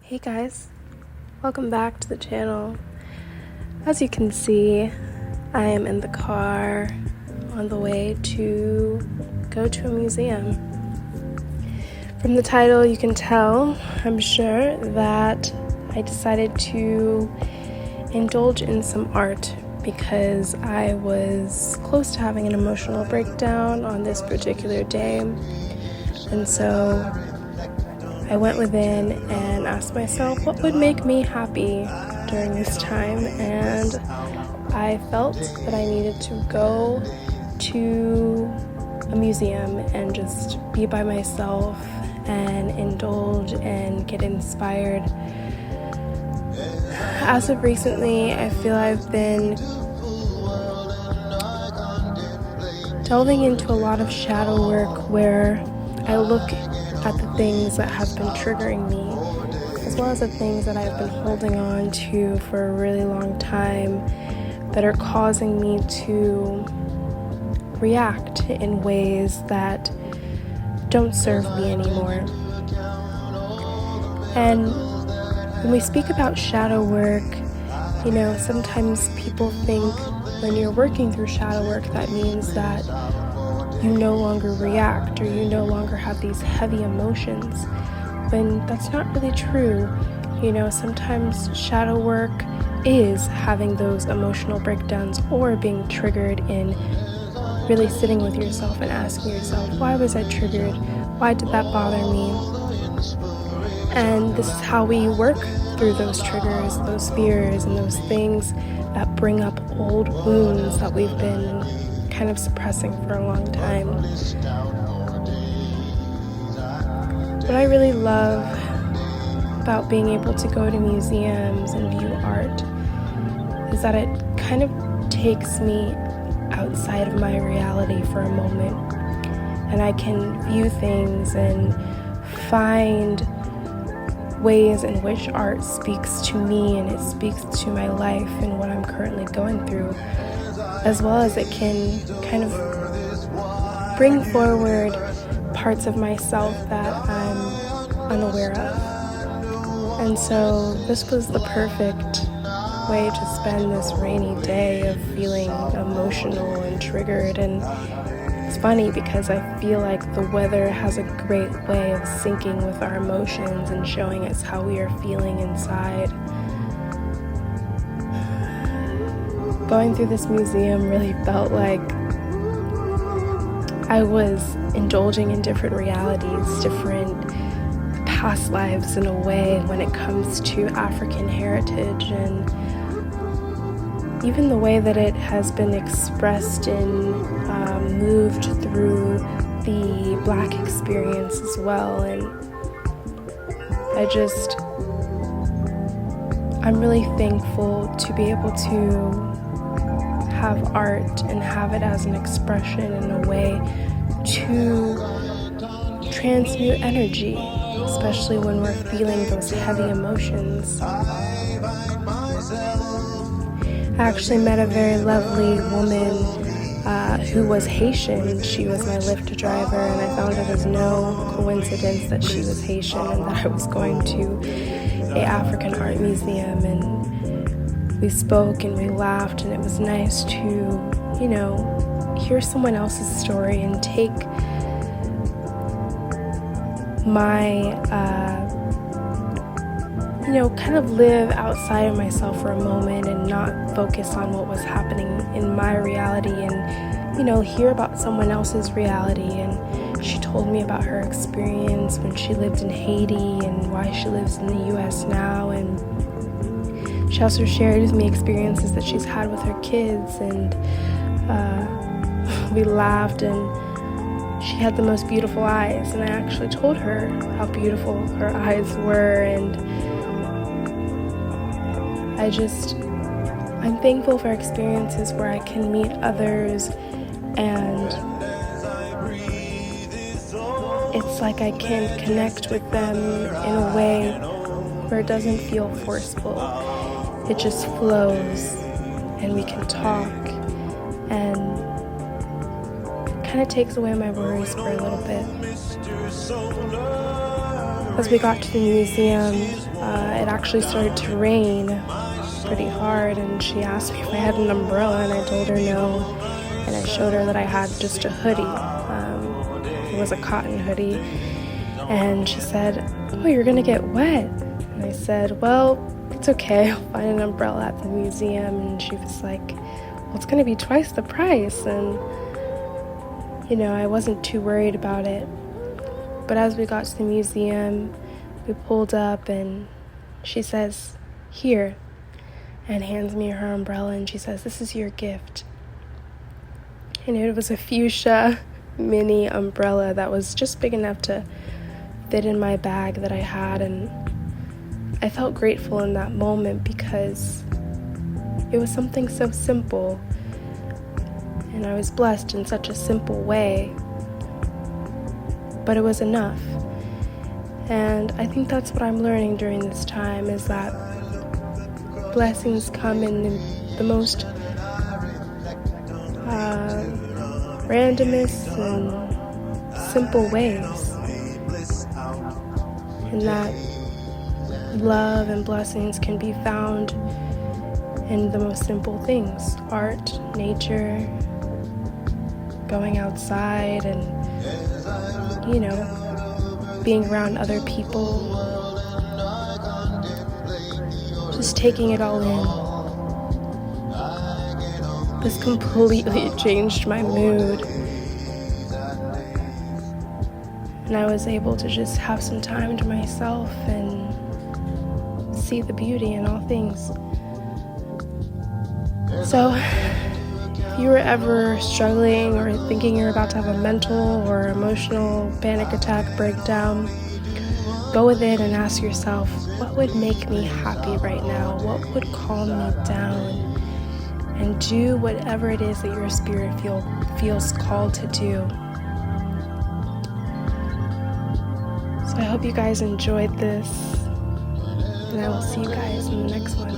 Hey guys, welcome back to the channel. As you can see, I am in the car on the way to go to a museum. From the title you can tell, I'm sure, that I decided to indulge in some art because I was close to having an emotional breakdown on this particular day. And so I went within and asked myself what would make me happy during this time, and I felt that I needed to go to a museum and just be by myself and indulge and get inspired. As of recently, I feel I've been delving into a lot of shadow work where I look at the things that have been triggering me, as well as the things that I've been holding on to for a really long time that are causing me to react in ways that don't serve me anymore. And when we speak about shadow work, sometimes people think when you're working through shadow work, that means that you no longer react or you no longer have these heavy emotions, when that's not really true. Sometimes shadow work is having those emotional breakdowns or being triggered in really sitting with yourself and asking yourself, why was I triggered? Why did that bother me? And this is how we work through those triggers, those fears, and those things that bring up old wounds that we've been kind of suppressing for a long time. What I really love about being able to go to museums and view art is that it kind of takes me outside of my reality for a moment, and I can view things and find ways in which art speaks to me and it speaks to my life and what I'm currently going through, as well as it can kind of bring forward parts of myself that I'm unaware of. And so this was the perfect way to spend this rainy day of feeling emotional and triggered. And it's funny because I feel like the weather has a great way of syncing with our emotions and showing us how we are feeling inside. Going through this museum really felt like I was indulging in different realities, different past lives in a way when it comes to African heritage, and even the way that it has been expressed and moved through the Black experience as well. And I'm really thankful to be able to have art and have it as an expression in a way to transmute energy, especially when we're feeling those heavy emotions. I actually met a very lovely woman who was Haitian. She was my Lyft driver, and I found it as no coincidence that she was Haitian and that I was going to an African art museum. And we spoke and we laughed, and it was nice to, hear someone else's story and take my, kind of live outside of myself for a moment and not focus on what was happening in my reality, and, hear about someone else's reality. And she told me about her experience when she lived in Haiti and why she lives in the US now. And she also shared with me experiences that she's had with her kids, and we laughed, and she had the most beautiful eyes, and I actually told her how beautiful her eyes were. And I'm thankful for experiences where I can meet others, and it's like I can connect with them in a way where it doesn't feel forceful. It just flows, and we can talk, and it kind of takes away my worries for a little bit. As we got to the museum, it actually started to rain pretty hard, and she asked me if I had an umbrella, and I told her no, and I showed her that I had just a hoodie. It was a cotton hoodie, and she said, "Oh, you're gonna get wet." And I said, "Well, it's okay, I'll find an umbrella at the museum." And she was like, "Well, it's gonna be twice the price." And I wasn't too worried about it. But as we got to the museum, we pulled up, and she says, "Here," and hands me her umbrella, and she says, "This is your gift." And it was a fuchsia mini umbrella that was just big enough to fit in my bag that I had, and I felt grateful in that moment because it was something so simple, and I was blessed in such a simple way, but it was enough. And I think that's what I'm learning during this time, is that blessings come in the most randomest and simple ways, and that love and blessings can be found in the most simple things: art, nature, going outside, and being around other people, just taking it all in. This completely changed my mood, and I was able to just have some time to myself and see the beauty in all things. So if you were ever struggling or thinking you're about to have a mental or emotional panic attack breakdown, go with it and ask yourself, what would make me happy right now? What would calm me down? And do whatever it is that your spirit feels called to do. So I hope you guys enjoyed this, and I will see you guys in the next one.